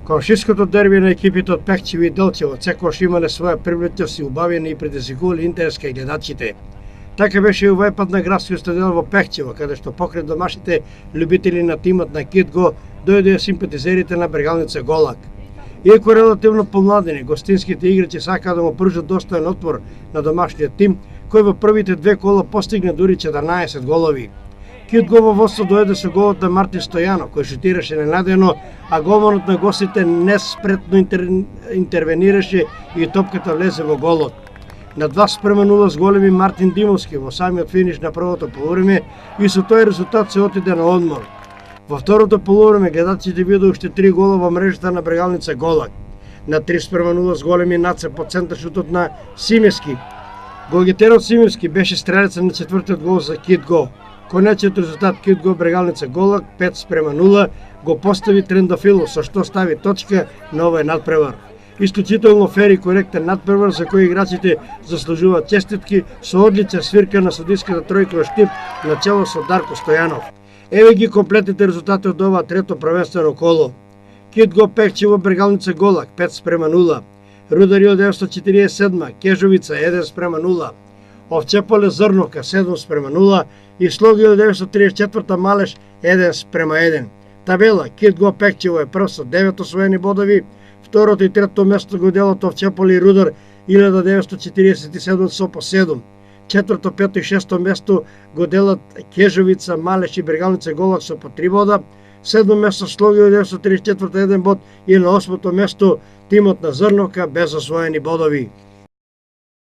Комшиското дерби на екипите од Пехчево и Делчево секогаш имале своја привлечност и убавени и предизвикувале интерес кај гледачите. Така беше и овој пат на градскиот стадион во Пехчево, каде што покрај домашните љубители на тимот на Китго дојдоа симпатизерите на Брегалница Голак. Иако релативно помладени, гостинските играчи сакаа да му пружат достоен отпор на домашниот тим, кој во првите две кола постигна дури 14 голови. Китго во водство дојде со голот на Мартин Стојано, кој шутираше ненадено, а голманот на гостите неспретно интервенираше и топката влезе во голот. На 2:0 с големи Мартин Димовски во самиот финиш на првото полувреме и со тој резултат се отиде на одмор. Во второто полувреме гледачите видоа уште 3 гола во мрежата на Брегалница Голак. На 3:0 с големи наце по центар шутот на Симевски. Голгетерот Симевски беше стрелецот на четвртиот гол за Китго. Конечниот резултат Китго Брегалница Голак 5:0 го постави Трендафилов, со што стави точка на овој надпревар. Исклучително фер и коректен надпревар за кој играчите заслужуваат честитки со одлична свирка на судиската тројка Штип на чело со Дарко Стојанов. Еве ги комплетните резултати од ова трето првенствено коло. Китго Пехчево Брегалница Голак 5:0, Рудар 1947 Кежовица 1:0, Овчеполе Зрновка 7:0 и Слог 1934 Малеш 1:1. Табела Китго Пехчево е прв со 9 освоени бодови, второто и третото место го делат Овчеполе и Рудар 1947 со по 7. Четврто, пето и шесто место го делат Кежовица, Малеш и Брегалница Голак со по 3 бода, седмо место Слог 1934 1 бод и на осмото место тимот на Зрновка без освоени бодови.